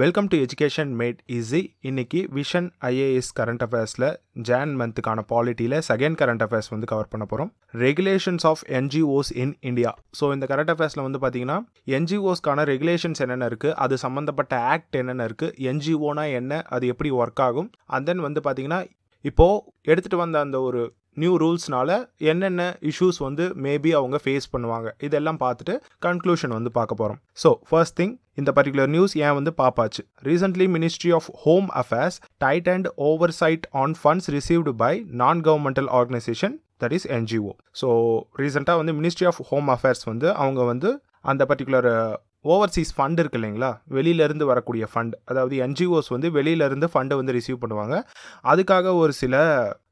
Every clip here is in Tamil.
Welcome to education made easy. இன்னைக்கு விஷன் ஐஏஎஸ் கரண்ட் அஃபேர்ஸில் ஜான் மந்த்துக்கான பாலிட்டியில் செகண்ட் கரண்ட் அஃபேர்ஸ் வந்து கவர் பண்ண போகிறோம். Regulations of NGOs in India. So இந்த கரண்ட் அஃபேர்ஸில் வந்து பார்த்தீங்கன்னா என்ஜிஓஸ்க்கான ரெகுலேஷன்ஸ் என்னென்ன இருக்குது, அது சம்மந்தப்பட்ட ஆக்ட் என்னென்ன இருக்குது, என்ஜிஓனா என்ன, அது எப்படி ஒர்க் ஆகும், அண்ட் தென் வந்து பார்த்தீங்கன்னா இப்போது எடுத்துகிட்டு வந்த அந்த ஒரு நியூ ரூல்ஸ்னால என்னென்ன இஷ்யூஸ் வந்து மேபி அவங்க ஃபேஸ் பண்ணுவாங்க, இதெல்லாம் பார்த்துட்டு கன்க்ளூஷன் வந்து பார்க்க போகிறோம். ஸோ ஃபர்ஸ்ட் திங், இந்த பர்டிகுலர் நியூஸ் ஏன் வந்து பாப்பாச்சு. Recently ministry of home affairs tightened oversight on funds received by non governmental organisation, that is NGO. So ரீசெண்டாக வந்து மினிஸ்ட்ரி ஆஃப் ஹோம் அஃபேர்ஸ் வந்து அவங்க வந்து அந்த பர்டிகுலர் ஓவர்சீஸ் ஃபண்ட் இருக்கு இல்லைங்களா, வெளியிலேருந்து வரக்கூடிய ஃபண்ட், அதாவது என்ஜிஓஸ் வந்து வெளியிலேருந்து ஃபண்டை வந்து ரிசீவ் பண்ணுவாங்க. அதுக்காக ஒரு சில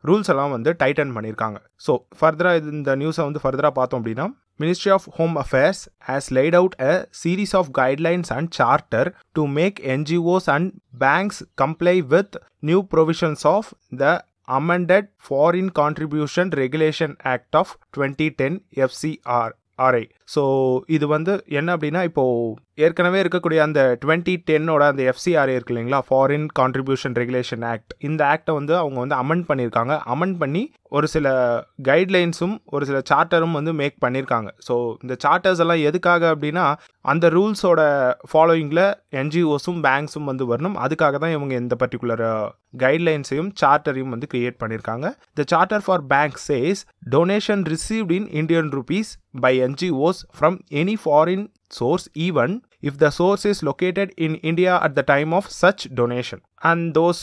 ரூல்ஸ் எல்லாம் வந்து டைட்டன் பண்ணியிருக்காங்க. ஸோ ஃபர்தராக இந்த நியூஸை வந்து ஃபர்தராக பார்த்தோம் அப்படின்னா, Ministry of Home Affairs has laid out a series of guidelines and charter to make NGOs and banks comply with new provisions of the amended Foreign Contribution Regulation Act of 2010 FCRA. So இது வந்து என்ன அப்படின்னா, இப்போது ஏற்கனவே இருக்கக்கூடிய அந்த 2010ஓட அந்த FCRA இருக்கு இல்லைங்களா, ஃபாரின் கான்ட்ரிபியூஷன் ரெகுலேஷன் ஆக்ட், இந்த ஆக்டை வந்து அவங்க வந்து அமெண்ட் பண்ணியிருக்காங்க. அமெண்ட் பண்ணி ஒரு சில கைட்லைன்ஸும் ஒரு சில சார்ட்டரும் வந்து மேக் பண்ணியிருக்காங்க. ஸோ இந்த சார்ட்டர்ஸ் எல்லாம் எதுக்காக அப்படின்னா, அந்த ரூல்ஸோட ஃபாலோயிங்கில் என்ஜிஓஸும் பேங்க்ஸும் வந்து வரணும். அதுக்காக தான் இவங்க இந்த பர்டிகுலர் கைட்லைன்ஸையும் சார்ட்டரையும் வந்து கிரியேட் பண்ணியிருக்காங்க. The charter for bank says donation received in Indian rupees by NGOs from any foreign source, even if the source is located in India at the time of such donation, and those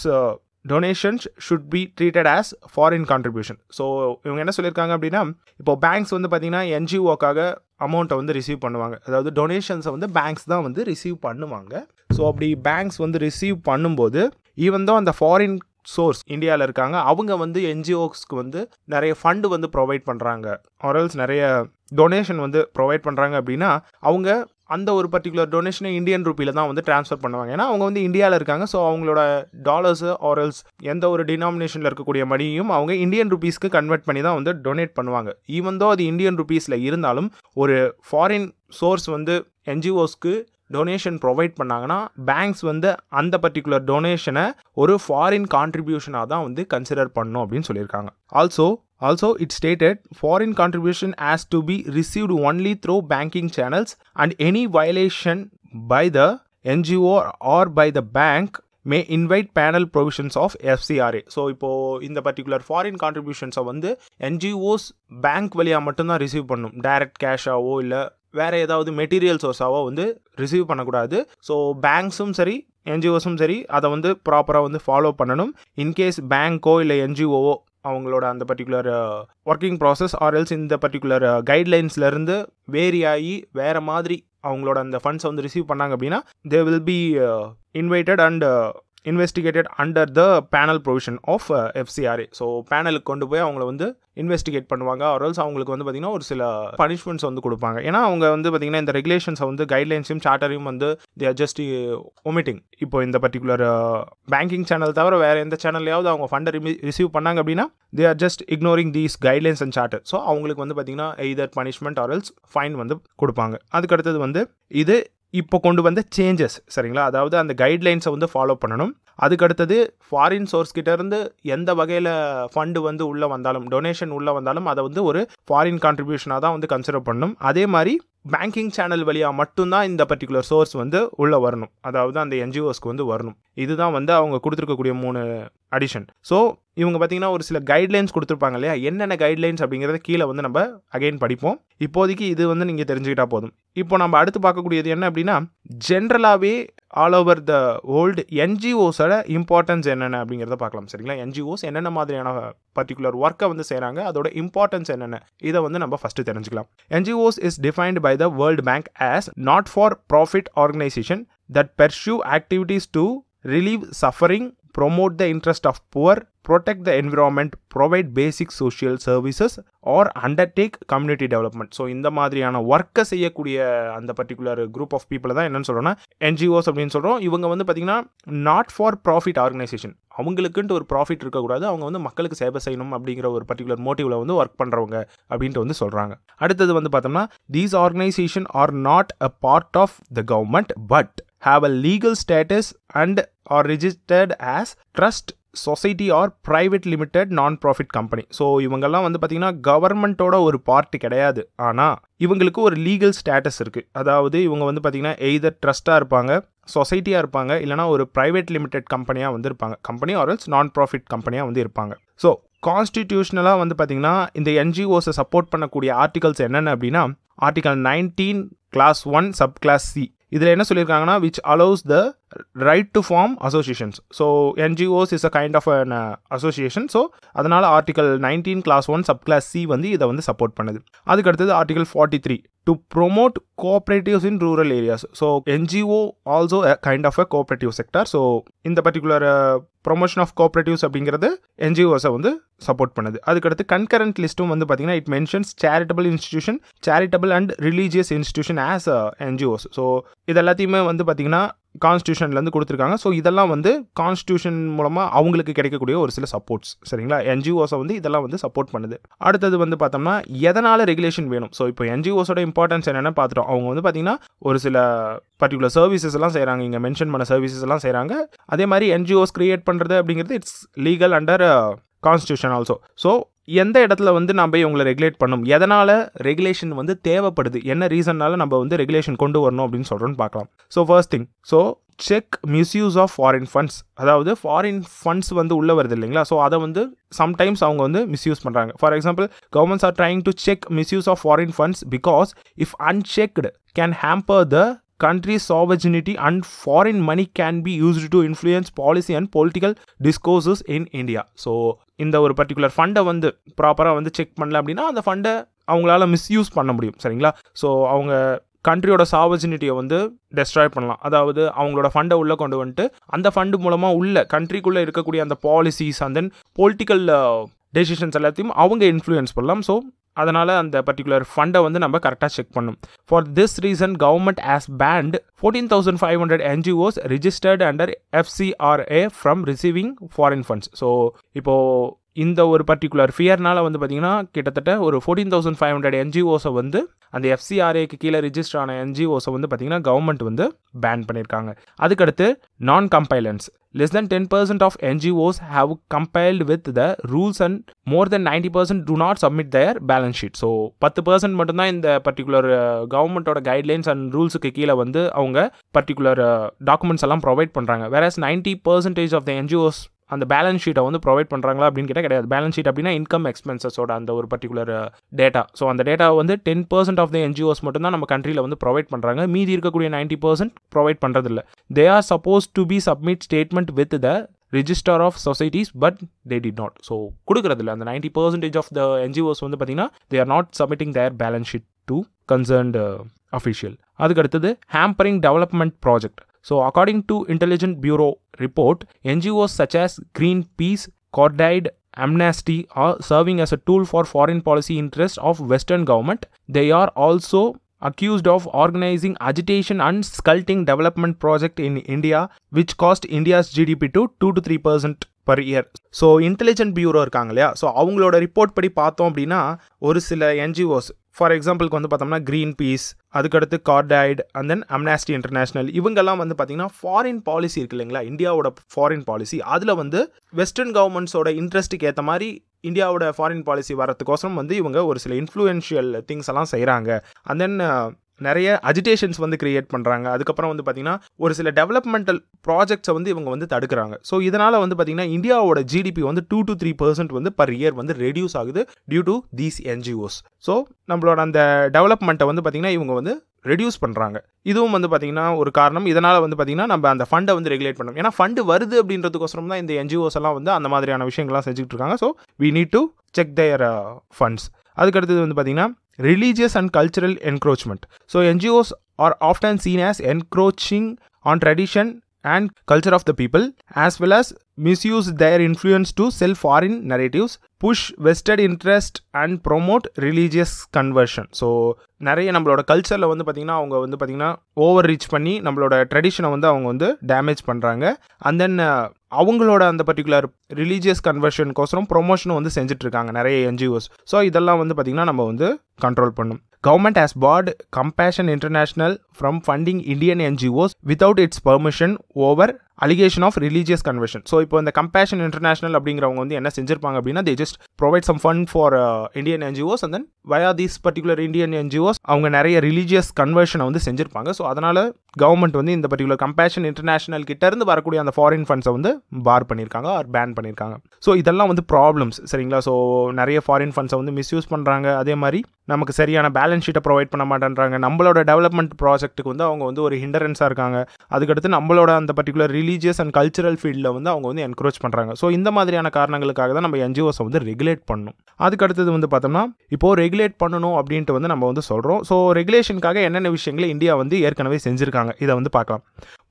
donations should be treated as foreign contribution. So இவங்க என்ன சொல்லியிருக்காங்க அப்படின்னா, இப்போ பேங்க்ஸ் வந்து பார்த்தீங்கன்னா என்ஜிஓக்காக அமௌண்ட்டை வந்து ரிசீவ் பண்ணுவாங்க. அதாவது டொனேஷன்ஸை வந்து பேங்க்ஸ் தான் வந்து ரிசீவ் பண்ணுவாங்க. ஸோ அப்படி பேங்க்ஸ் வந்து ரிசீவ் பண்ணும்போது ஈவன் தான் அந்த ஃபாரின் சோர்ஸ் இந்தியாவில் இருக்காங்க, அவங்க வந்து என்ஜிஓஸ்க்கு வந்து நிறைய ஃபண்டு வந்து ப்ரொவைட் பண்ணுறாங்க, ஆர்எல்ஸ் நிறைய டொனேஷன் வந்து ப்ரொவைட் பண்ணுறாங்க அப்படின்னா, அவங்க அந்த ஒரு பர்டிகுலர் டொனேஷனை இந்தியன் ருப்பியில் தான் வந்து ட்ரான்ஸ்ஃபர் பண்ணுவாங்க. ஏன்னா அவங்க வந்து இந்தியாவில் இருக்காங்க. ஸோ அவங்களோட டாலர்ஸு ஆர்எல்ஸ் எந்த ஒரு டினாமினேஷனில் இருக்கக்கூடிய மணியும் அவங்க இந்தியன் ருப்பீஸ்க்கு கன்வெர்ட் பண்ணி தான் வந்து டொனேட் பண்ணுவாங்க. ஈவன் தோ அது இந்தியன் ருப்பீஸில் இருந்தாலும் ஒரு ஃபாரின் சோர்ஸ் வந்து என்ஜிஓஸ்க்கு டொனேஷன் ப்ரொவைட் பண்ணாங்கன்னா பேங்க்ஸ் வந்து அந்த பர்டிகுலர் டொனேஷனை ஒரு ஃபாரின் கான்ட்ரிபியூஷனாக தான் வந்து கன்சிடர் பண்ணணும் அப்படின்னு சொல்லியிருக்காங்க. Also, it stated foreign contribution has to be received only through banking channels, and any violation by the NGO or by the bank may invite panel provisions of FCRA. So இப்போது இந்த பர்டிகுலர் ஃபாரின் கான்ட்ரிபியூஷன்ஸை வந்து என்ஜிஓஸ் பேங்க் வழியாக மட்டும்தான் ரிசீவ் பண்ணும். டைரக்ட் கேஷாவோ இல்லை வேறு ஏதாவது மெட்டீரியல் சோர்ஸாவோ வந்து ரிசீவ் பண்ணக்கூடாது. ஸோ பேங்க்ஸும் சரி என்ஜிஓஸும் சரி அதை வந்து ப்ராப்பராக வந்து ஃபாலோ பண்ணணும். இன்கேஸ் பேங்க்கோ இல்லை என்ஜிஓவோ அவங்களோட அந்த பர்டிகுலர் ஒர்க்கிங் ப்ராசஸ் ஆர்எல்ஸ் இந்த பர்டிகுலர் கைட்லைன்ஸ்லேருந்து வேரி ஆகி வேறு மாதிரி அவங்களோட அந்த ஃபண்ட்ஸை வந்து ரிசீவ் பண்ணாங்க அப்படின்னா they will be invited and investigated under the penal provision of FCRA. So பேனலுக்கு கொண்டு போய் அவங்கள வந்து இன்வெஸ்டிகேட் பண்ணுவாங்க. ஆர்எல்ஸ் அவங்களுக்கு வந்து பார்த்திங்கன்னா ஒரு சில பனிஷ்மெண்ட்ஸ் வந்து கொடுப்பாங்க. ஏன்னா அவங்க வந்து பார்த்திங்கன்னா இந்த ரெகுலேஷன்ஸை வந்து கைட்லைன்ஸையும் சார்ட்டரையும் வந்து தே ஆர் ஜஸ்ட் ஒமிட்டிங். இப்போ இந்த பர்டிகுலர் பேங்கிங் சேனல் தவிர வேறு எந்த சேனல்லையாவது அவங்க ஃபண்டை ரிசீவ் பண்ணாங்க அப்படின்னா they are just ignoring these guidelines and charter. So அவங்களுக்கு வந்து பார்த்திங்கன்னா எய்தர் பனிஷ்மெண்ட் ஆர்எல்ஸ் ஃபைன் வந்து கொடுப்பாங்க. அதுக்கடுத்தது வந்து இது இப்போ கொண்டு வந்த சேஞ்சஸ், சரிங்களா, அதாவது அந்த கைட்லைன்ஸை வந்து ஃபாலோ பண்ணணும். அதுக்கடுத்தது ஃபாரின் சோர்ஸ் கிட்டேருந்து எந்த வகையில் ஃபண்டு வந்து உள்ளே வந்தாலும் டொனேஷன் உள்ளே வந்தாலும் அதை வந்து ஒரு ஃபாரின் கான்ட்ரிபியூஷனாக தான் வந்து கன்சிடர் பண்ணணும். அதே மாதிரி பேங்கிங் சேனல் வழியாக மட்டும்தான் இந்த பர்டிகுலர் சோர்ஸ் வந்து உள்ளே வரணும், அதாவது அந்த என்ஜிஓஸ்க்கு வந்து வரணும். இதுதான் வந்து அவங்க கொடுத்துருக்கக்கூடிய 3 அடிஷன். ஸோ இவங்க பார்த்தீங்கன்னா ஒரு சில கைட்லைன்ஸ் கொடுத்துருப்பாங்க இல்லையா, என்னென்ன கைட்லைன்ஸ் அப்படிங்கிறத கீழே வந்து நம்ம அகைன் படிப்போம். இப்போதைக்கு இது வந்து நீங்கள் தெரிஞ்சுக்கிட்டா போதும். இப்போ நம்ம அடுத்து பார்க்கக்கூடியது என்ன அப்படின்னா, ஜென்ரலாகவே ஆல் ஓவர் த வேர்ல்டு என்ஜிஓஸோட இம்பார்ட்டன்ஸ் என்னென்ன அப்படிங்கிறத பார்க்கலாம். சரிங்களா, என்ஜிஓஸ் என்னென்ன மாதிரியான பர்டிகுலர் ஒர்க்கை வந்து செய்கிறாங்க, அதோட இம்பார்ட்டன்ஸ் என்னென்ன, இதை வந்து நம்ம ஃபஸ்ட்டு தெரிஞ்சுக்கலாம். NGOs is defined by the World Bank as not for profit organization that pursue activities to relieve suffering, promote the interest of poor, protect the environment, provide basic social services or undertake community development. So இந்த மாதிரியான ஒர்க்கை செய்யக்கூடிய அந்த பர்டிகுலர் குரூப் ஆஃப் பீப்புளை தான் என்னன்னு சொல்கிறோன்னா என்ஜிஓஸ் அப்படின்னு சொல்கிறோம். இவங்க வந்து பார்த்திங்கன்னா நாட் ஃபார் ப்ராஃபிட் ஆர்கனைசேஷன், அவங்களுக்குன்ட்டு ஒரு ப்ராஃபிட் இருக்கக்கூடாது, அவங்க வந்து மக்களுக்கு சேவை செய்யணும் அப்படிங்கிற ஒரு பர்டிகுலர் மோட்டிவில் வந்து ஒர்க் பண்ணுறவங்க அப்படின்ட்டு வந்து சொல்கிறாங்க. அடுத்தது வந்து பார்த்தோம்னா, these organisation are not a part of the government but have a legal status and are registered as trust society or private limited non profit company. So இவங்கெல்லாம் வந்து பார்த்தீங்கன்னா கவர்மெண்ட்டோட ஒரு பார்ட்டி கிடையாது, ஆனால் இவங்களுக்கு ஒரு லீகல் ஸ்டேட்டஸ் இருக்குது. அதாவது இவங்க வந்து பார்த்தீங்கன்னா எய்தர் ட்ரஸ்ட்டாக இருப்பாங்க, சொசைட்டியாக இருப்பாங்க, இல்லைனா ஒரு ப்ரைவேட் லிமிடெட் கம்பெனியாக வந்து இருப்பாங்க. கம்பெனி ஆர்எல்ஸ் நான் ப்ராஃபிட் கம்பெனியாக வந்து இருப்பாங்க. ஸோ கான்ஸ்டிடியூஷனலாக வந்து பார்த்தீங்கன்னா இந்த என்ஜிஓஸை சப்போர்ட் பண்ணக்கூடிய ஆர்டிகல்ஸ் என்னென்ன அப்படின்னா article 19 clause 1 sub clause c. இதில் என்ன சொல்லியிருக்காங்கன்னா which allows the right to form associations. So NGOs is a kind of an association. So அதனால் article 19 clause 1 sub clause c வந்து இதை வந்து சப்போர்ட் பண்ணுது. அதுக்கு அடுத்தது article 43 to promote cooperatives in rural areas. So NGO also a kind of a cooperative sector. So இந்த particular promotion of cooperatives அப்படிங்கிறது NGOஸை வந்து சப்போர்ட் பண்ணுது. அதுக்கடுத்து கன்கரண்ட் லிஸ்ட்டும் வந்து பார்த்தீங்கன்னா it mentions charitable institution, charitable and religious institution as NGOs. So இது எல்லாத்தையுமே வந்து பார்த்தீங்கன்னா கான்ஸ்டியூஷன்லேருந்து கொடுத்துருக்காங்க. ஸோ இதெல்லாம் வந்து கான்ஸ்டியூஷன் மூலமாக அவங்களுக்கு கிடைக்கக்கூடிய ஒரு சில சப்போர்ட்ஸ். சரிங்களா, என்ஜிஓஸை வந்து இதெல்லாம் வந்து சப்போர்ட் பண்ணுது. அடுத்தது வந்து பார்த்தோம்னா எதனால் ரெகுலேஷன் வேணும். ஸோ இப்போ என்ஜிஓஸோட இம்பார்ட்டன்ஸ் என்னென்னு பார்த்துட்டோம். அவங்க வந்து பார்த்தீங்கன்னா ஒரு சில பர்டிகுலர் சர்வீசஸ் எல்லாம் செய்கிறாங்க, இங்கே மென்ஷன் பண்ண சர்வீசஸ் எல்லாம் செய்கிறாங்க. அதே மாதிரி என்ஜிஓஸ் கிரியேட் பண்ணுறது அப்படிங்கிறது it's legal under constitution also. So எந்த இடத்துல வந்து நம்ம இவங்களை ரெகுலேட் பண்ணணும், எதனால் ரெகுலேஷன் வந்து தேவைப்படுது, என்ன ரீசன்னால நம்ம வந்து ரெகுலேஷன் கொண்டு வரணும் அப்படின்னு சொல்கிறோன்னு பார்க்கலாம். So first thing, so check misuse of foreign funds. அதாவது ஃபாரின் ஃபண்ட்ஸ் வந்து உள்ளே வருது இல்லைங்களா, ஸோ அதை வந்து சம்டைம்ஸ் அவங்க வந்து மிஸ்யூஸ் பண்ணுறாங்க. For example governments are trying to check misuse of foreign funds because if unchecked can hamper the country's sovereignty and foreign money can be used to influence policy and political discourses in India. So இந்த ஒரு பர்டிகுலர் ஃபண்டை வந்து ப்ராப்பராக வந்து செக் பண்ணல அப்படின்னா அந்த ஃபண்டை அவங்களால மிஸ்யூஸ் பண்ண முடியும். சரிங்களா, ஸோ அவங்க கண்ட்ரியோட சாவர்ஜினிட்டியை வந்து டெஸ்ட்ராய் பண்ணலாம். அதாவது அவங்களோட ஃபண்டை உள்ளே கொண்டு வந்துட்டு அந்த ஃபண்டு மூலமாக உள்ள கண்ட்ரிக்குள்ளே இருக்கக்கூடிய அந்த policies and then political decisions எல்லாத்தையும் அவங்க இன்ஃப்ளூயன்ஸ் பண்ணலாம். ஸோ அதனால் அந்த பர்டிகுலர் ஃபண்டை வந்து நம்ம கரெக்டாக செக் பண்ணணும். For this reason government has banned 14,500 NGOs registered under FCRA from receiving foreign funds. So இப்போது இந்த ஒரு பர்டிகுலர் ஃபியர்னால் வந்து பார்த்திங்கன்னா கிட்டத்தட்ட ஒரு 14,500 NGOஸை வந்து அந்த FCRAக்கு கீழே ரிஜிஸ்டர் ஆன NGOஸை வந்து பார்த்திங்கன்னா கவர்மெண்ட் வந்து பேன் பண்ணியிருக்காங்க. அதுக்கடுத்து நான் compliance. Less than 10% of NGOs have compiled with the rules and more than 90% do not submit their balance sheet. So 10% மட்டும்தான் இந்த பர்டிகுலர் கவர்மெண்ட்டோட கைட்லைன்ஸ் அண்ட் ரூல்ஸுக்கு கீழே வந்து அவங்க பர்டிகுலர் டாக்குமெண்ட்ஸ் எல்லாம் ப்ரொவைட் பண்ணுறாங்க. வேறஸ் 90% ஆஃப் த NGOs அந்த பேலன்ஸ் ஷீட்டை வந்து ப்ரொவைட் பண்ணுறாங்களா அப்படின்னு கேட்டால் கிடையாது. பேலன்ஸ் ஷீட் அப்படின்னா இன்கம் எக்ஸ்பென்சஸோட அந்த ஒரு பர்டிகுலர் டேட்டா. ஸோ அந்த டேட்டா வந்து 10% ஆஃப் த NGOs மட்டும்தான் நம்ம கண்ட்ரியில் வந்து ப்ரொவைட் பண்ணுறாங்க. மீதி இருக்கக்கூடிய 90% ப்ரொவைட் பண்ணுறதில்ல. They are supposed to be submit statement with the register of societies but they did not. So கொடுக்குறதில்ல. அந்த 90% ஆஃப் த NGOs வந்து பார்த்தீங்கன்னா they are not submitting their balance sheet to concerned official. அதுக்கடுத்தது hampering development project. So according to Intelligence Bureau report, NGOs such as Greenpeace, Cordide, Amnesty are serving as a tool for foreign policy interests of Western government. They are also accused of organizing agitation and sculpting development project in India which cost India's GDP to 2 to 3% per year. So intelligent bureau இருக்காங்க இல்லையா, ஸோ அவங்களோட ரிப்போர்ட் படி பார்த்தோம் அப்படின்னா ஒரு சில NGOs ஃபார் எக்ஸாம்பிளுக்கு வந்து பார்த்தோம்னா க்ரீன் பீஸ், அதுக்கடுத்து கார்டைட் அண்ட் தென் அம்னாஸ்டி இன்டர்நேஷனல், இவங்கெல்லாம் வந்து பார்த்தீங்கன்னா ஃபாரின் பாலிசி இருக்கு இல்லைங்களா, இந்தியாவோட ஃபாரின் பாலிசி, அதில் வந்து வெஸ்டர்ன் கவர்மெண்ட்ஸோட இன்ட்ரெஸ்ட்டுக்கு ஏற்ற மாதிரி இந்தியாவோட ஃபாரின் பாலிசி வரதுக்கோசரம் வந்து இவங்க ஒரு சில இன்ஃப்ளூயன்ஷியல் திங்ஸ் எல்லாம் செய்கிறாங்க. அண்ட் தென் நிறைய அஜிடேஷன்ஸ் வந்து கிரியேட் பண்ணுறாங்க. அதுக்கப்புறம் வந்து பார்த்திங்கன்னா ஒரு சில டெவலப்மெண்டல் ப்ராஜெக்ட்ஸை வந்து இவங்க வந்து தடுக்கிறாங்க. ஸோ இதனால் வந்து பார்த்திங்கன்னா இந்தியாவோட GDP வந்து 2 to 3% வந்து பர் இயர் வந்து ரெடியூஸ் ஆகுது due to these NGOs. So நம்மளோட அந்த டெவலப்மெண்ட்டை வந்து பார்த்திங்கன்னா இவங்க வந்து ரெடியூஸ் பண்ணுறாங்க. இதுவும் வந்து பார்த்திங்கன்னா ஒரு காரணம். இதனால் வந்து பார்த்திங்கன்னா நம்ம அந்த ஃபண்டை வந்து ரெகுலேட் பண்ணணும். ஏன்னா ஃபண்டு வருது அப்படின்றதுக்கோசரம் தான் இந்த NGOs எல்லாம் வந்து அந்த மாதிரியான விஷயங்கள்லாம் செஞ்சுட்டு இருக்காங்க. So we need to check their funds. அதுக்கடுத்தது வந்து பார்த்திங்கன்னா religious and cultural encroachment. So NGOs are often seen as encroaching on tradition and culture of the people as well as misuse their influence to sell foreign narratives, push vested interest and promote religious conversion. So நிறைய நம்மளோட கல்ச்சரில் வந்து பார்த்திங்கன்னா அவங்க வந்து பார்த்திங்கன்னா ஓவர் ரீச் பண்ணி நம்மளோட ட்ரெடிஷனை வந்து அவங்க வந்து டேமேஜ் பண்ணுறாங்க. அண்ட் தென் அவங்களோட அந்த பர்டிகுலர் ரிலீஜியஸ் கன்வர்ஷனுக்கோசரம் ப்ரொமோஷனும் வந்து செஞ்சுட்ருக்காங்க நிறைய NGOs. ஸோ இதெல்லாம் வந்து பார்த்திங்கன்னா நம்ம வந்து கண்ட்ரோல் பண்ணும். Government has barred Compassion International from funding Indian NGOs without its permission over allegation of religious conversion. So இப்போ இந்த கம்பேஷன் இன்டர்நேஷனல் அப்படிங்கிறவங்க வந்து என்ன செஞ்சிருப்பாங்க அப்படின்னா, they just provide some fund for Indian NGOs and then via these particular Indian NGOs அவங்க நிறைய ரிலீஜியஸ் கன்வர்ஷனை வந்து செஞ்சிருப்பாங்க. ஸோ அதனால் கவர்மெண்ட் வந்து இந்த பர்டிகுலர் கம்பேஷன் இன்டர்நேஷனல் கிட்டேருந்து வரக்கூடிய அந்த ஃபாரின் ஃபண்ட்ஸை வந்து பார் பண்ணியிருக்காங்க ஆர் பேன் பண்ணியிருக்காங்க. ஸோ இதெல்லாம் வந்து ப்ராப்ளம்ஸ் சரிங்களா. ஸோ நிறைய ஃபாரின் ஃபண்ட்ஸை வந்து மிஸ்யூஸ் பண்ணுறாங்க. அதே மாதிரி நமக்கு சரியான பேலன்ஸ் ஷீட்டை ப்ரொவைட் பண்ண மாட்டேன்றாங்க. நம்மளோட டெவலப்மெண்ட் ப்ராஜெக்ட்டுக்கு வந்து அவங்க வந்து ஒரு ஹிண்டரன்ஸாக இருக்காங்க. அதுக்கடுத்து நம்மளோட அந்த பர்டிகுலர் ரிலீஜியஸ் அண்ட் கல்ச்சுரல் ஃபீல்டில் வந்து அவங்க வந்து என்கரேஜ் பண்ணுறாங்க. ஸோ இந்த மாதிரியான காரணங்களுக்காக தான் நம்ம NGOஸை வந்து ரெகுலேட் பண்ணணும். அதுக்கடுத்தது வந்து பார்த்தோம்னா, இப்போது ரெகுலேட் பண்ணணும் அப்படின்ட்டு வந்து நம்ம வந்து சொல்கிறோம். ஸோ ரெகுலேஷனுக்காக என்னென்ன விஷயங்களை இந்தியா வந்து ஏற்கனவே செஞ்சுருக்காங்க இதை வந்து பார்க்கலாம்.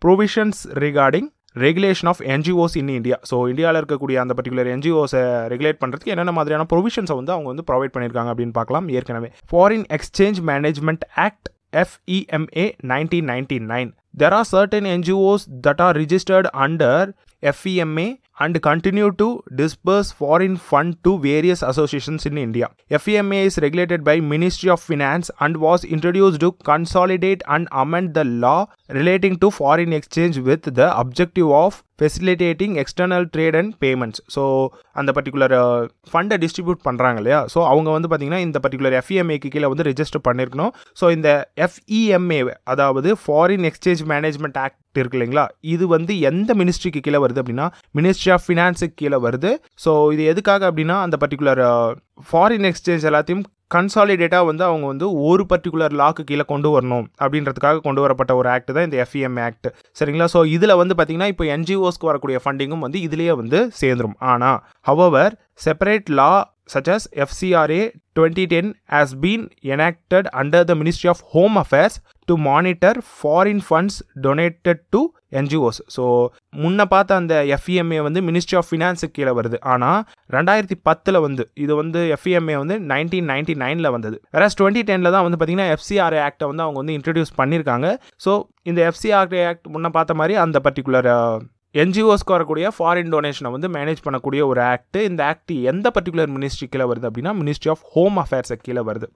Provisions regarding regulation of NGOs in India. So இந்தியாவில் இருக்கக்கூடிய அந்த பர்டிகுலர் NGOஸை ரெகுலேட் பண்ணுறதுக்கு என்னென்ன மாதிரியான ப்ரொவிஷன்ஸை வந்து அவங்க வந்து ப்ரொவைட் பண்ணியிருக்காங்க அப்படின்னு பார்க்கலாம். ஏற்கனவே foreign exchange management act FEMA 1999. There are certain NGOs that are registered under FEMA and continue to disburse foreign fund to various associations in India. FEMA is regulated by Ministry of Finance and was introduced to consolidate and amend the law relating to foreign exchange with the objective of facilitating external trade and payments. So அந்த பர்டிகுலர் ஃபண்டை டிஸ்ட்ரிபியூட் பண்ணுறாங்க இல்லையா. ஸோ அவங்க வந்து பார்த்திங்கன்னா இந்த பர்டிகுலர் FEMAக்கு கீழே வந்து ரெஜிஸ்டர் பண்ணியிருக்கணும். ஸோ இந்த FEMA அதாவது ஃபாரின் எக்ஸ்சேஞ்ச் மேனேஜ்மெண்ட் ஆக்ட் இருக்கு இல்லைங்களா, இது வந்து எந்த மினிஸ்ட்ரிக்கு கீழே வருது அப்படின்னா மினிஸ்ட்ரி ஆஃப் ஃபினான்ஸுக்கு கீழே வருது. ஸோ இது எதுக்காக அப்படின்னா அந்த பர்டிகுலர் ஃபாரின் எக்ஸ்சேஞ்ச் எல்லாத்தையும் கன்சாலிடேட்டாக வந்து அவங்க வந்து ஒரு பர்டிகுலர் லாக்கு கீழே கொண்டு வரணும் அப்படின்றதுக்காக கொண்டு வரப்பட்ட ஒரு ஆக்ட் தான் இந்த FEMA ஆக்ட் சரிங்களா. ஸோ இதில் வந்து பார்த்திங்கன்னா இப்போ NGOஸ்க்கு வரக்கூடிய ஃபண்டிங்கும் வந்து இதுலேயே வந்து சேர்ந்துடும். ஆனால் however separate law such as FCRA 2010 has been enacted under the Ministry of Home Affairs to monitor foreign funds donated to NGOs. So முன்ன பார்த்த அந்த FEMA வந்து மினிஸ்ட்ரி ஆஃப் ஃபினான்ஸுக்கு கீழே வருது. ஆனால் 2010 வந்து இது வந்து FEMA வந்து 1999 வந்தது. வேற 2010 தான் வந்து பார்த்திங்கன்னா FCRA ஆக்டை வந்து அவங்க வந்து இன்ட்ரடியூஸ் பண்ணியிருக்காங்க. ஸோ இந்த FCRA ஆக்ட் முன்ன பார்த்த மாதிரி அந்த பர்டிகுலர் NGOஸ்க்கு வரக்கூடிய ஃபாரின் டொனேஷனை வந்து மேனேஜ் பண்ணக்கூடிய ஒரு ஆக்ட். இந்த ஆக்ட் எந்த பர்டிகுலர் மினிஸ்ட்ரி கீழே வருது அப்படின்னா மினிஸ்ட்ரி ஆஃப் ஹோம் அஃபேர்ஸை கீழே வருது.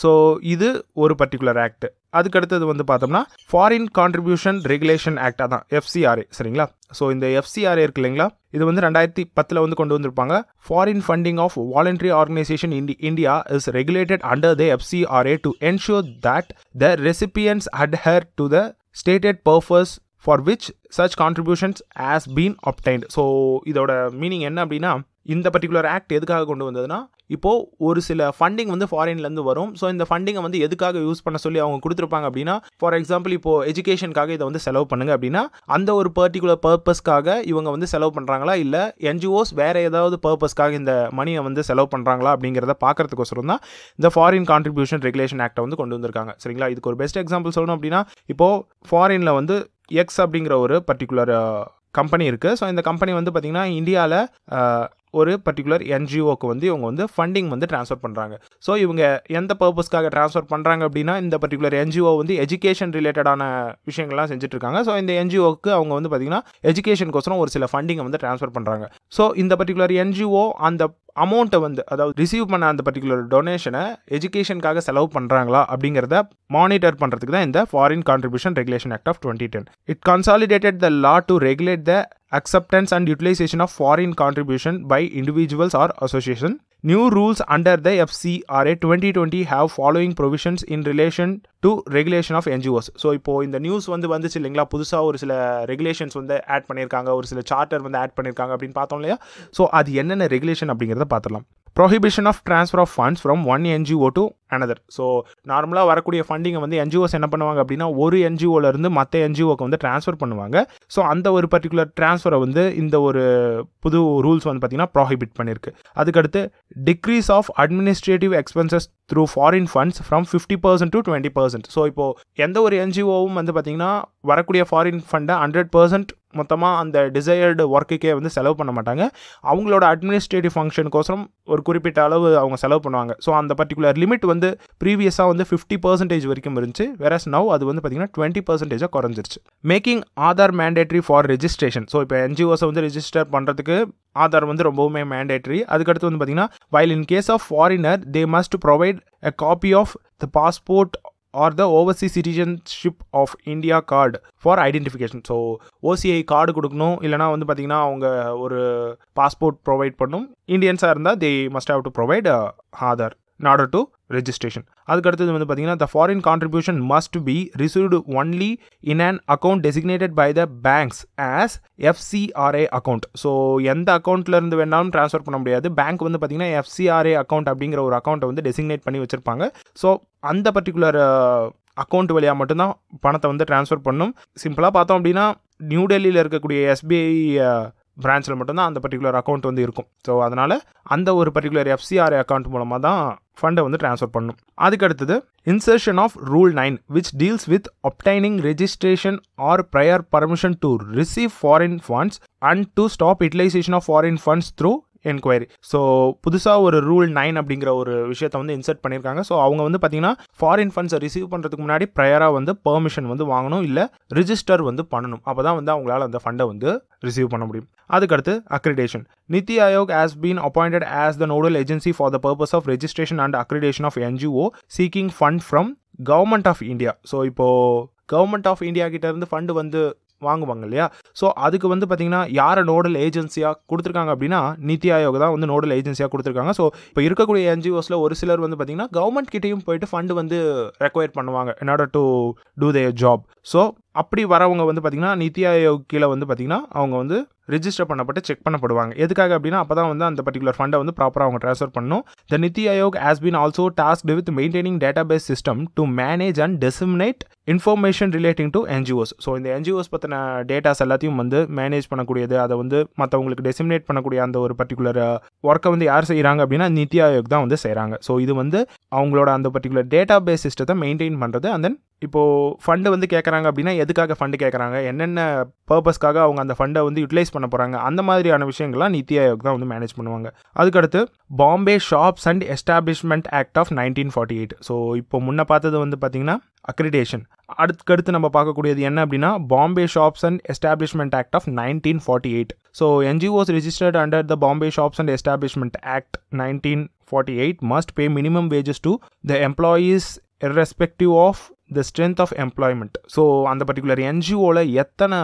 ஸோ இது ஒரு பர்டிகுலர் ஆக்ட். அதுக்கடுத்தது வந்து பார்த்தோம்னா ஃபாரின் கான்ட்ரிபியூஷன் ரெகுலேஷன் ஆக்ட், அதான் FCRA சரிங்களா. ஸோ இந்த FCRA இருக்கு இல்லைங்களா, இது வந்து 2010 வந்து கொண்டு வந்திருப்பாங்க. Foreign funding of voluntary organisation India is regulated under the FCRA to ensure that the recipients adhere to the stated purpose for which such contributions has been obtained. So இதோட மீனிங் என்ன அப்படின்னா, இந்த பர்டிகுலர் ஆக்ட் எதுக்காக கொண்டு வந்ததுன்னா, இப்போது ஒரு சில ஃபண்டிங் வந்து ஃபாரின்லேருந்து வரும். ஸோ இந்த ஃபண்டிங்கை வந்து எதுக்காக யூஸ் பண்ண சொல்லி அவங்க கொடுத்துருப்பாங்க அப்படின்னா, ஃபார் எக்ஸாம்பிள் இப்போது எஜுகேஷனுக்காக இதை வந்து செலவு பண்ணுங்க அப்படின்னா அந்த ஒரு பர்டிகுலர் பர்பஸ்க்காக இவங்க வந்து செலவு பண்ணுறாங்களா, இல்லை NGOs வேறு ஏதாவது பர்பஸ்க்காக இந்த மணியை வந்து செலவு பண்ணுறாங்களா அப்படிங்கிறத பார்க்கறதுக்கோசரம் தான் இந்த ஃபாரின் கான்ட்ரிபியூஷன் ரெகுலேஷன் ஆக்டை வந்து கொண்டு வந்திருக்காங்க சரிங்களா. இதுக்கு ஒரு பெஸ்ட் எக்ஸாம்பிள் சொல்லணும் அப்படின்னா, இப்போது ஃபாரினில் வந்து எக்ஸ் அப்படிங்கிற ஒரு பர்டிகுலர் கம்பெனி இருக்குது. ஸோ இந்த கம்பெனி வந்து பார்த்திங்கன்னா இந்தியாவில் ஒரு பர்டிகுலர் NGOக்கு வந்து இவங்க வந்து ஃபண்டிங் வந்து ட்ரான்ஸ்ஃபர் பண்ணுறாங்க. ஸோ இவங்க எந்த பர்பஸ்க்காக ட்ரான்ஸ்ஃபர் பண்ணுறாங்க அப்படின்னா இந்த பர்டிகுலர் NGO வந்து எஜுகேஷன் ரிலேட்டடான விஷயங்கள்லாம் செஞ்சுட்ருக்காங்க. ஸோ இந்த NGOக்கு அவங்க வந்து பார்த்திங்கன்னா எஜுகேஷனுக்கோசரம் ஒரு சில ஃபண்டிங்கை வந்து ட்ரான்ஸ்ஃபர் பண்ணுறாங்க. ஸோ இந்த பர்டிகுலர் NGO அந்த அமௌண்ட்டை வந்து அதாவது ரிசீவ் பண்ண அந்த பர்டிகுலர் டொனேஷனை எஜுகேஷனுக்காக செலவு பண்ணுறாங்களா அப்படிங்கிறத மானிட்டர் பண்ணுறதுக்கு தான் இந்த foreign contribution regulation act of 2010. It consolidated the law to regulate the acceptance and utilization of foreign contribution by individuals or association. New rules under the FCRA 2020 have following provisions in relation to regulation of NGOs. So இப்போது இந்த நியூஸ் வந்து வந்துச்சு இல்லைங்களா, புதுசாக ஒரு சில ரெகுலேஷன்ஸ் வந்து ஆட் பண்ணியிருக்காங்க, ஒரு சில சார்ட்டர் வந்து ஆட் பண்ணியிருக்காங்க அப்படின்னு பார்த்தோம் இல்லையா. ஸோ அது என்னென்ன ரெகுலேஷன் அப்படிங்கிறத பார்த்துடலாம். Prohibition of transfer of funds from one NGO to another. So நார்மலாக வரக்கூடிய ஃபண்டிங்கை வந்து NGOs என்ன பண்ணுவாங்க அப்படின்னா ஒரு NGOலேருந்து மற்ற NGOக்கு வந்து ட்ரான்ஸ்ஃபர் பண்ணுவாங்க. ஸோ அந்த ஒரு பர்டிகுலர் ட்ரான்ஸ்ஃபரை வந்து இந்த ஒரு புது ரூல்ஸ் வந்து பார்த்திங்கன்னா ப்ராஹிபிட் பண்ணியிருக்கு. அதுக்கடுத்து decrease of administrative expenses through foreign funds from 50% to 20%. So இப்போது எந்த ஒரு NGOவும் வந்து பார்த்திங்கன்னா வரக்கூடிய ஃபாரின் ஃபண்டை 100% மொத்தமாக அந்த டிசையர்டு ஒர்க்குக்கே வந்து செலவு பண்ண மாட்டாங்க. அவங்களோட அட்மினிஸ்ட்ரேட்டிவ் ஃபங்க்ஷனுக்கோசரம் ஒரு குறிப்பிட்ட அளவு அவங்க செலவு பண்ணுவாங்க. ஸோ அந்த பர்டிகுலர் லிமிட் வந்து ப்ரீவியஸாக வந்து 50% வரைக்கும் இருந்துச்சு. வேறஸ் நவ் அது வந்து பார்த்திங்கன்னா 20% குறைஞ்சிருச்சு. Making Aadhaar mandatory for registration. So இப்போ NGOஸை வந்து ரெஜிஸ்டர் பண்ணுறதுக்கு ஆதார் வந்து ரொம்பவுமே மேண்டேட்ரி. அதுக்கடுத்து வந்து பார்த்திங்கன்னா while in case of foreigner they must provide a copy of the passport or the overseas citizenship of India card for identification. So OCI card கொடுக்கணும், இல்லைனா வந்து பார்த்தீங்கன்னா அவங்க ஒரு பாஸ்போர்ட் ப்ரொவைட் பண்ணும். இந்தியன்ஸாக இருந்தால் they must have to provide Aadhaar in order to registration. அதுக்கடுத்தது வந்து பார்த்தீங்கன்னா the foreign contribution must be received only in an account designated by the banks as FCRA account. So எந்த அக்கௌண்ட்லேருந்து வேணாலும் ட்ரான்ஸ்ஃபர் பண்ண முடியாது. பேங்க் வந்து பார்த்தீங்கன்னா FCRA அக்கௌண்ட் அப்படிங்கிற ஒரு அக்கௌண்ட்டை வந்து டெசிக்னேட் பண்ணி வச்சுருப்பாங்க. ஸோ அந்த பர்டிகுலர் அக்கௌண்ட் வழியாக மட்டும்தான் பணத்தை வந்து ட்ரான்ஸ்ஃபர் பண்ணும். சிம்பிளாக பார்த்தோம் அப்படின்னா நியூ டெல்லியில் இருக்கக்கூடிய SBI பிரான்ச்சில் மட்டும்தான் அந்த பர்டிகுலர் அக்கௌண்ட் வந்து இருக்கும். ஸோ அதனால் அந்த ஒரு பர்டிகுலர் FCRA அக்கௌண்ட் மூலமாக தான் ஃபண்டை வந்து ட்ரான்ஸ்ஃபர் பண்ணணும். அதுக்கு அடுத்தது insertion of rule 9 which deals with obtaining registration or prior permission to receive foreign funds and to stop utilization of foreign funds through enquiry. So புதுசாக ஒரு ரூல் 9 அப்படிங்கிற ஒரு விஷயத்தை வந்து இன்சர்ட் பண்ணியிருக்காங்க. ஸோ அவங்க வந்து பார்த்தீங்கன்னா ஃபாரின் ஃபண்ட்ஸை ரிசீவ் பண்ணுறதுக்கு முன்னாடி ப்ரையராக வந்து பெர்மிஷன் வந்து வாங்கணும், இல்லை ரிஜிஸ்டர் வந்து பண்ணணும். அப்போ தான் வந்து அவங்களால அந்த ஃபண்டை வந்து ரிசீவ் பண்ண முடியும். அதுக்கடுத்து accreditation. NITI Aayog has been appointed as the nodal agency for the purpose of registration and accreditation of NGO seeking fund from government of India. So இப்போது கவர்மெண்ட் ஆஃப் இந்தியா கிட்ட இருந்து ஃபண்டு வந்து வாங்குவாங்க இல்லையா? ஸோ அதுக்கு வந்து பார்த்தீங்கன்னா யாரை நோடல் ஏஜென்சியாக கொடுத்துருக்காங்க அப்படின்னா நித்தி ஆயோக் தான் வந்து நோடல் ஏஜென்சியாக கொடுத்துருக்காங்க. ஸோ இப்போ இருக்கக்கூடிய NGOஸில் ஒரு சிலர் வந்து பார்த்தீங்கன்னா கவர்மெண்ட் கிட்டேயும் போயிட்டு ஃபண்டு வந்து ரெக்வயர் பண்ணுவாங்க in order to do their job. So அப்படி வரவங்க வந்து பார்த்தீங்கன்னா நித்தி ஆயோக் கீழே வந்து பார்த்தீங்கன்னா அவங்க வந்து ரிஜிஸ்டர் பண்ணப்பட்டு செக் பண்ணப்படுவாங்க. எதுக்காக அப்படின்னா அப்போ தான் வந்து அந்த பர்டிகுலர் ஃபண்டை வந்து ப்ராப்பராக அவங்க ட்ரான்ஸ்ஃபர் பண்ணணும். The Niti Aayog has been also tasked with maintaining database system to manage and disseminate information relating to NGOs. So இந்த NGOs பற்றின டேட்டாஸ் எல்லாத்தையும் வந்து மேனேஜ் பண்ணக்கூடியது, அதை வந்து மற்றவங்களுக்கு டெசிமினேட் பண்ணக்கூடிய அந்த ஒரு பர்டிகுலர் ஒர்க்கை வந்து யார் செய்கிறாங்க அப்படின்னா நித்தி ஆயோக் தான் வந்து செய்கிறாங்க. ஸோ இது வந்து அவங்களோட அந்த பர்டிகுலர் டேட்டாபேஸ் சிஸ்டத்தை மெயின்டைன் பண்ணுறது. அண்ட் தென் இப்போது ஃபண்டு வந்து கேட்குறாங்க அப்படின்னா எதுக்காக ஃபண்டு கேட்குறாங்க, என்னென்ன பர்பஸ்க்காக அவங்க அந்த ஃபண்டை வந்து யூட்டிலைஸ் பண்ண போகிறாங்க, அந்த மாதிரியான விஷயங்கள்லாம் நித்தி ஆயோக் தான் வந்து மேனேஜ் பண்ணுவாங்க. அதுக்கடுத்து Bombay shops and establishment act of 1948. So இப்போ முன்ன பார்த்தது வந்து பார்த்திங்கன்னா அக்ரிடேஷன். அடுத்து நம்ம பார்க்கக்கூடியது என்ன அப்படின்னா Bombay shops and establishment act of 1948. So NGOs registered under the Bombay Shops and Establishment Act 1948 must pay minimum wages to the employees irrespective of the strength of employment. So அந்த பர்டிகுலர் NGOவில் எத்தனை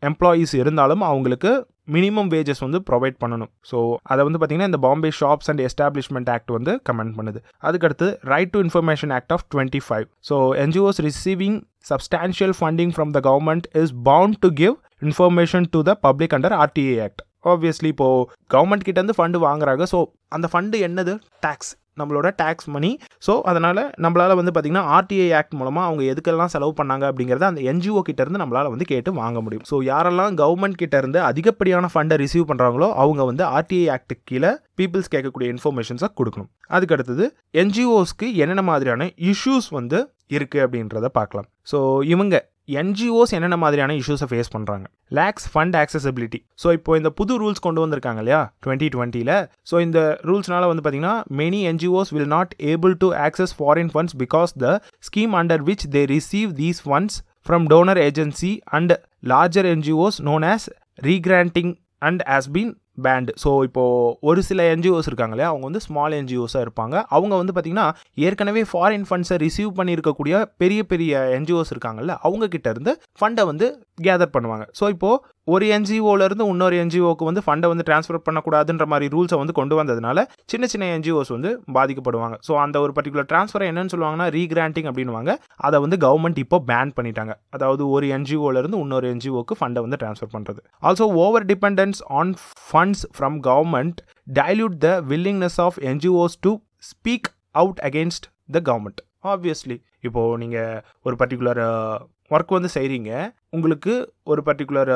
எம்ப்ளாயீஸ் இருந்தாலும் அவங்களுக்கு மினிமம் வேஜஸ் வந்து ப்ரொவைட் பண்ணணும். ஸோ அதை வந்து பார்த்திங்கன்னா இந்த Bombay shops and establishment act வந்து கமெண்ட் பண்ணுது. அதுக்கடுத்து right to information act of 25. So NGOs receiving substantial funding from the government is bound to give information to the public under RTA Act. Obviously இப்போது கவர்மெண்ட் கிட்டேருந்து ஃபண்டு வாங்குறாங்க. ஸோ அந்த ஃபண்டு என்னது? டேக்ஸ், நம்மளோட டேக்ஸ் மணி. ஸோ அதனால் நம்மளால் வந்து பார்த்திங்கன்னா RTA ஆக்ட் மூலமாக அவங்க எதுக்கெல்லாம் செலவு பண்ணாங்க அப்படிங்கிறத அந்த NGO கிட்டேருந்து நம்மளால் வந்து கேட்டு வாங்க முடியும். ஸோ யாரெல்லாம் கவர்மெண்ட் கிட்டேருந்து அதிகப்படியான ஃபண்டை ரிசீவ் பண்ணுறாங்களோ அவங்க வந்து RTA ஆக்டுக்கு கீழே பீப்புள்ஸ் கேட்கக்கூடிய இன்ஃபர்மேஷன்ஸை கொடுக்கணும். அதுக்கடுத்தது NGOஸ்க்கு என்னென்ன மாதிரியான இஷ்யூஸ் வந்து இருக்குது அப்படின்றத பார்க்கலாம். ஸோ இவங்க NGOs என்னென்ன மாதிரியான இஷ்யூஸை ஃபேஸ் பண்ணுறாங்க. Lakhs fund accessibility. ஸோ இப்போ இந்த புது ரூல்ஸ் கொண்டு வந்திருக்காங்க இல்லையா 2020. ஸோ இந்த ரூல்ஸ்னால வந்து பார்த்தீங்கன்னா many NGOs will not able to access foreign funds because the scheme under which they receive these funds from donor agency and larger NGOs known as regranting and has been banned. So இப்போது ஒரு சில NGOs இருக்காங்க இல்லையா, அவங்க வந்து ஸ்மால் NGOஸாக இருப்பாங்க. அவங்க வந்து பார்த்திங்கன்னா ஏற்கனவே ஃபாரின் ஃபண்ட்ஸை ரிசீவ் பண்ணியிருக்கக்கூடிய பெரிய பெரிய NGOs இருக்காங்கல்ல, அவங்கக்கிட்ட இருந்து ஃபண்டை வந்து கேதர் பண்ணுவாங்க. ஸோ இப்போது ஒரு NGOலேருந்து இன்னொரு NGOக்கு வந்து ஃபண்டை வந்து ட்ரான்ஸ்ஃபர் பண்ணக்கூடாதுன்ற மாதிரி ரூல்ஸை வந்து கொண்டு வந்ததுனால சின்ன சின்ன NGOs வந்து பாதிக்கப்படுவாங்க. ஸோ அந்த ஒரு பர்டிகுலர் ட்ரான்ஸ்ஃபரை என்னன்னு சொல்லுவாங்கன்னா ரீகிராண்டிங் அப்படின்வாங்க. அதை வந்து கவர்மெண்ட் இப்போ பேன் பண்ணிட்டாங்க. அதாவது ஒரு NGOலேருந்து இன்னொரு NGOக்கு ஃபண்டை வந்து ட்ரான்ஸ்ஃபர் பண்ணுறது. Also over dependence on funds from government dilute the willingness of NGOs to speak out against the government. Obviously இப்போது நீங்கள் ஒரு பர்டிகுலர் ஒர்க் வந்து செய்கிறீங்க, உங்களுக்கு ஒரு பர்டிகுலர்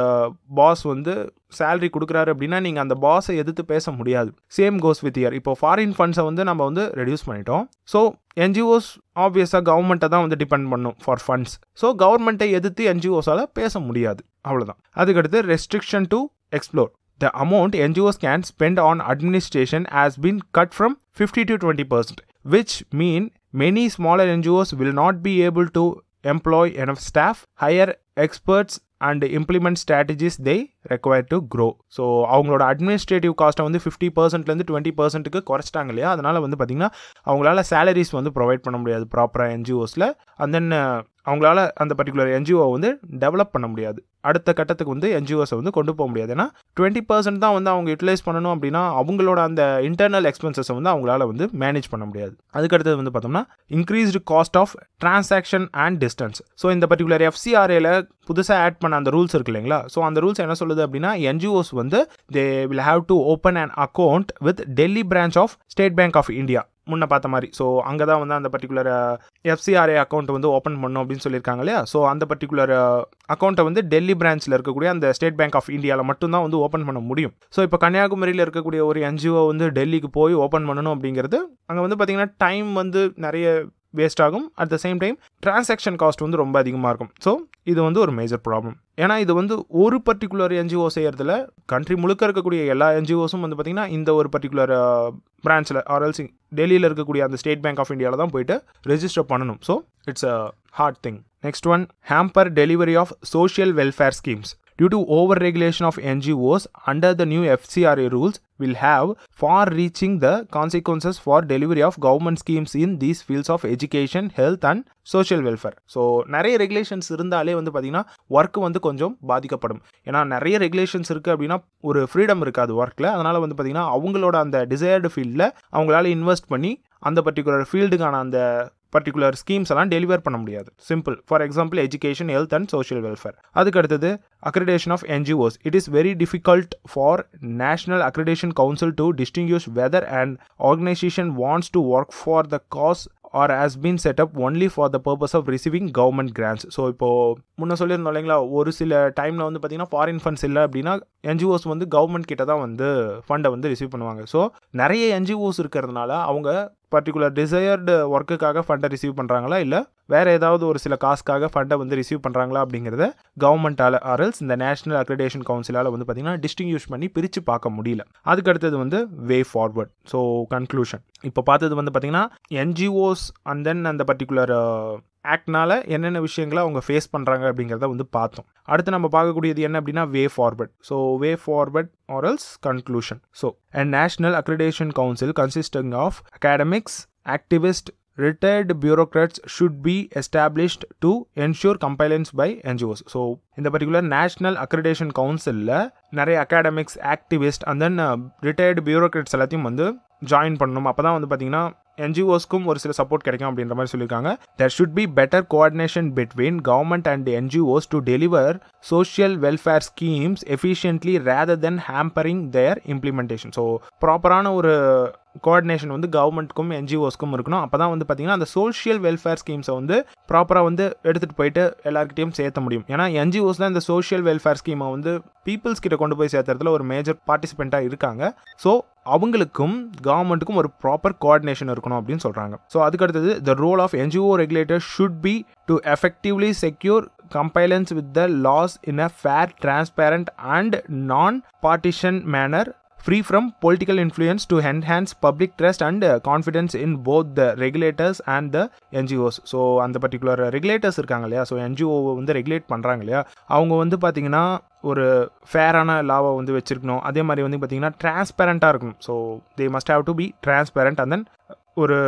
பாஸ் வந்து சேலரி கொடுக்குறாரு அப்படின்னா நீங்கள் அந்த பாஸை எதிர்த்து பேச முடியாது. Same goes with year. இப்போ ஃபாரின் ஃபண்ட்ஸை வந்து நம்ம வந்து ரெடியூஸ் பண்ணிட்டோம். ஸோ NGOs ஆப்வியஸாக கவர்மெண்ட்டை தான் வந்து டிபெண்ட் பண்ணும் ஃபார் ஃபண்ட்ஸ். ஸோ கவர்மெண்ட்டை எதிர்த்து NGOஸால் பேச முடியாது, அவ்வளோதான். அதுக்கடுத்து restriction to explore. The amount NGOs can spend on administration has been cut from 50 to 20%, which mean many smaller NGOs will not be able to employ enough staff, hire experts and implement strategies they require to grow. So அவங்களோட அட்மினிஸ்ட்ரேட்டிவ் காஸ்ட்டை வந்து 50%லேருந்து 20%க்கு குறைச்சிட்டாங்க இல்லையா, அதனால் வந்து பார்த்திங்கன்னா அவங்களால சேலரிஸ் வந்து ப்ரொவைட் பண்ண முடியாது ப்ராப்பராக என்ஜிஓஸில். அண்ட் தென் அவங்களால அந்த பர்டிகுலர் என்ஜிஓ வந்து டெவலப் பண்ண முடியாது, அடுத்த கட்டத்துக்கு வந்து என்ஜிஓஸை வந்து கொண்டு போக முடியாது. ஏன்னா 20% தான் வந்து அவங்க யூட்டிலைஸ் பண்ணணும் அப்படின்னா அவங்களோட அந்த இன்டர்னல் எக்ஸ்பென்சஸை வந்து அவங்களால வந்து மேனேஜ் பண்ண முடியாது. அதுக்கடுத்தது வந்து பார்த்தோம்னா increased cost of transaction and distance. So இந்த பர்டிகுலர் FCRAல புதுசாக ஆட் பண்ண அந்த ரூல்ஸ் இருக்கு இல்லைங்களா, ஸோ அந்த ரூல்ஸ் என்ன சொல்லுது அப்படின்னா என்ஜிஓஸ் வந்து they will have to open an account with Delhi branch of State Bank of India, முன்ன பார்த்த மாதிரி. ஸோ அங்கே தான் வந்து அந்த பர்டிகுலர் FCRA அக்கௌண்ட் வந்து ஓப்பன் பண்ணணும் அப்படின்னு சொல்லியிருக்காங்க இல்லையா. ஸோ அந்த பர்டிகுலர் அக்கௌண்ட்டை வந்து டெல்லி பிரான்ச்சில் இருக்கக்கூடிய அந்த ஸ்டேட் பேங்க் ஆஃப் இந்தியாவில் மட்டும்தான் வந்து ஓப்பன் பண்ண முடியும். ஸோ இப்போ கன்னியாகுமரியில் இருக்கக்கூடிய ஒரு என்ஜிஓ வந்து டெல்லிக்கு போய் ஓப்பன் பண்ணணும் அப்படிங்கிறது அங்கே வந்து பார்த்திங்கன்னா டைம் வந்து நிறைய வேஸ்ட் ஆகும். At the same time transaction cost வந்து ரொம்ப அதிகமாக இருக்கும். ஸோ இது வந்து ஒரு மேஜர் ப்ராப்ளம். ஏன்னா இது வந்து ஒரு பர்டிகுலர் என்ஜிஓ செய்கிறதுல கண்ட்ரி முழுக்க இருக்கக்கூடிய எல்லா என்ஜிஓஸும் வந்து பார்த்திங்கன்னா இந்த ஒரு பர்டிகுலர் பிரான்ச்சில் ஆர்எல்சி டெல்லியில் இருக்கக்கூடிய அந்த ஸ்டேட் பேங்க் ஆஃப் இந்தியாவில் தான் போயிட்டு ரெஜிஸ்டர் பண்ணணும். So it's a hard thing. Next one, hamper delivery of social welfare schemes. Due to over-regulation of NGOs under the new FCRA rules will have far-reaching the consequences for delivery of government schemes in these fields of education, health and social welfare. So நிறைய ரெகுலேஷன்ஸ் இருந்தாலே வந்து பார்த்திங்கன்னா ஒர்க் வந்து கொஞ்சம் பாதிக்கப்படும். ஏன்னா நிறைய ரெகுலேஷன்ஸ் இருக்குது அப்படின்னா ஒரு ஃப்ரீடம் இருக்காது ஒர்க்கில். அதனால் வந்து பார்த்திங்கன்னா அவங்களோட அந்த டிசையர்டு ஃபீல்டில் அவங்களால இன்வெஸ்ட் பண்ணி அந்த பர்டிகுலர் ஃபீல்டுக்கான அந்த பர்டிகுலர் ஸ்கீம்ஸ் எல்லாம் டெலிவர் பண்ண முடியாது. Simple. For example education, health and social welfare. அதுக்கு அடுத்தது accreditation of NGOs. It is very difficult for national accreditation council to distinguish whether and organisation wants to work for the cause or has been set up only for the purpose of receiving government grants. So இப்போது முன்ன சொல்லியிருந்தோம் இல்லைங்களா, ஒரு சில டைமில் வந்து பார்த்திங்கன்னா ஃபாரின் ஃபண்ட்ஸ் இல்லை அப்படின்னா NGOs வந்து கவர்மெண்ட் கிட்ட தான் வந்து ஃபண்டை வந்து ரிசீவ் பண்ணுவாங்க. ஸோ நிறைய NGOs இருக்கிறதுனால அவங்க பர்டிகுலர் டிசையர்டு ஒர்க்குக்காக ஃபண்டை ரிசீவ் பண்ணுறாங்களா இல்லை வேறு ஏதாவது ஒரு சில காசுக்காக ஃபண்டை வந்து ரிசீவ் பண்ணுறாங்களா அப்படிங்கிறத கவர்மெண்ட்டால் ஆர்எல்ஸ் இந்த நேஷனல் அக்ரிடேஷன் கவுன்சிலால் வந்து பார்த்திங்கன்னா டிஸ்டிங்யூஷ் பண்ணி பிரித்து பார்க்க முடியல. அதுக்கு அடுத்தது வந்து வே ஃபார்வர்ட். ஸோ கன்க்ளூஷன் இப்போ பார்த்தது வந்து பார்த்திங்கன்னா NGOs அண்ட் தென் அந்த பர்டிகுலர் ஆக்ட்னால என்னென்ன விஷயங்களை அவங்க ஃபேஸ் பண்ணுறாங்க அப்படிங்கிறத வந்து பார்த்தோம். அடுத்து நம்ம பார்க்கக்கூடியது என்ன அப்படின்னா way forward. So way forward or else conclusion. So a national accreditation council consisting of academics, activists, retired bureaucrats should be established to ensure compliance by NGOs. So இந்த பர்டிகுலர் நேஷனல் அக்ரிடேஷன் கவுன்சிலில் நிறைய academics, activist and then retired bureaucrats எல்லாத்தையும் வந்து ஜாயின் பண்ணணும். அப்போ தான் வந்து பார்த்திங்கன்னா NGOஸ்க்கும் ஒரு சில சப்போர்ட் கிடைக்கும் அப்படின்ற மாதிரி சொல்லியிருக்காங்க. There should be better coordination between government and NGOs to deliver social welfare schemes efficiently rather than hampering their implementation. So ப்ராப்பரான ஒரு கோஆர்டினேஷன் வந்து கவர்மெண்ட்டுக்கும் NGOஸ்க்கும் இருக்கணும். அப்போ தான் வந்து பார்த்திங்கன்னா அந்த சோஷியல் வெல்ஃபேர் ஸ்கீம்ஸை வந்து ப்ராப்பராக வந்து எடுத்துகிட்டு போயிட்டு எல்லாருக்கிட்டையும் சேர்த்த முடியும். ஏன்னா NGOs தான் இந்த சோஷியல் வெல்ஃபேர் ஸ்கீமை வந்து பீப்புள்ஸ் கிட்ட கொண்டு போய் சேர்த்துறதுல ஒரு மேஜர் பார்ட்டிசிபெண்ட்டாக இருக்காங்க. ஸோ அவங்களுக்கும் கவர்மெண்ட்டுக்கும் ஒரு ப்ராப்பர் கோஆர்டினேஷன் இருக்கணும் அப்படின்னு சொல்கிறாங்க. ஸோ அதுக்கடுத்தது the role of NGO regulators should be to effectively secure compliance with the laws in a fair, transparent and non-partisan manner, free from political influence, to enhance public trust and confidence in both the regulators and the NGOs. So அந்த பர்டிகுலர் ரெகுலேட்டர்ஸ் இருக்காங்க இல்லையா, ஸோ NGO வந்து ரெகுலேட் பண்ணுறாங்க இல்லையா, அவங்க வந்து பார்த்திங்கன்னா ஒரு ஃபேரான லாவை வந்து வச்சுருக்கணும். அதே மாதிரி வந்து பார்த்திங்கன்னா டிரான்ஸ்பேரண்ட்டாக இருக்கணும். So they must have to be transparent and then ஒரு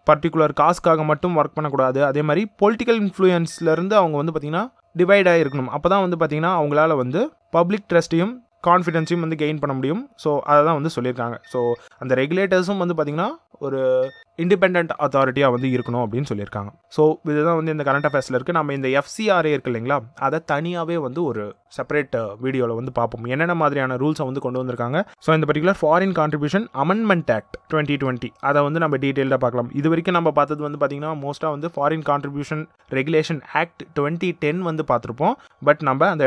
பர்டிகுலர் காசுக்காக மட்டும் ஒர்க் பண்ணக்கூடாது. அதே மாதிரி பொலிட்டிக்கல் இன்ஃப்ளூயன்ஸ்லேருந்து அவங்க வந்து பார்த்திங்கன்னா டிவைட் ஆகிருக்கணும். அப்போ தான் வந்து பார்த்திங்கன்னா அவங்களால வந்து பப்ளிக் ட்ரஸ்ட்டையும் கான்ஃபிடென்ஸையும் வந்து கெயின் பண்ண முடியும். ஸோ அதை தான் வந்து சொல்லியிருக்காங்க. ஸோ அந்த ரெகுலேட்டர்ஸும் வந்து பார்த்திங்கன்னா ஒரு இண்டிபெண்ட் அத்தாரிட்டியாக வந்து இருக்கணும் அப்படின்னு சொல்லியிருக்காங்க. ஸோ இதுதான் வந்து இந்த கரண்ட் அஃபேர்ஸில் இருக்குது. நம்ம இந்த FCRA இருக்குது இல்லைங்களா, அதை தனியாகவே வந்து ஒரு செப்பரேட் வீடியோவில் வந்து பார்ப்போம் என்னென்ன மாதிரியான ரூல்ஸை வந்து கொண்டு வந்திருக்காங்க. ஸோ இந்த particular foreign contribution amendment act 2020 அதை வந்து நம்ம டீட்டெயிலாக பார்க்கலாம். இது வரைக்கும் நம்ம பார்த்தது வந்து பார்த்திங்கன்னா மோஸ்ட்டாக வந்து ஃபாரின் கான்ட்ரிபியூஷன் ரெகுலேஷன் ஆக்ட் 2010 வந்து பார்த்துருப்போம். பட் நம்ம அந்த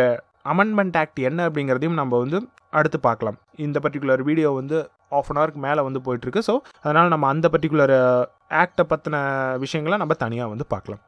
அமெண்ட்மெண்ட் ஆக்ட் என்ன அப்படிங்கிறதையும் நம்ம வந்து அடுத்து பார்க்கலாம். இந்த பர்டிகுலர் வீடியோ வந்து ½ அன் ஹவருக்கு மேலே வந்து போயிட்டுருக்கு. ஸோ அதனால் நம்ம அந்த பர்டிகுலர் ஆக்டை பற்றின விஷயங்களை நம்ம தனியாக வந்து பார்க்கலாம்.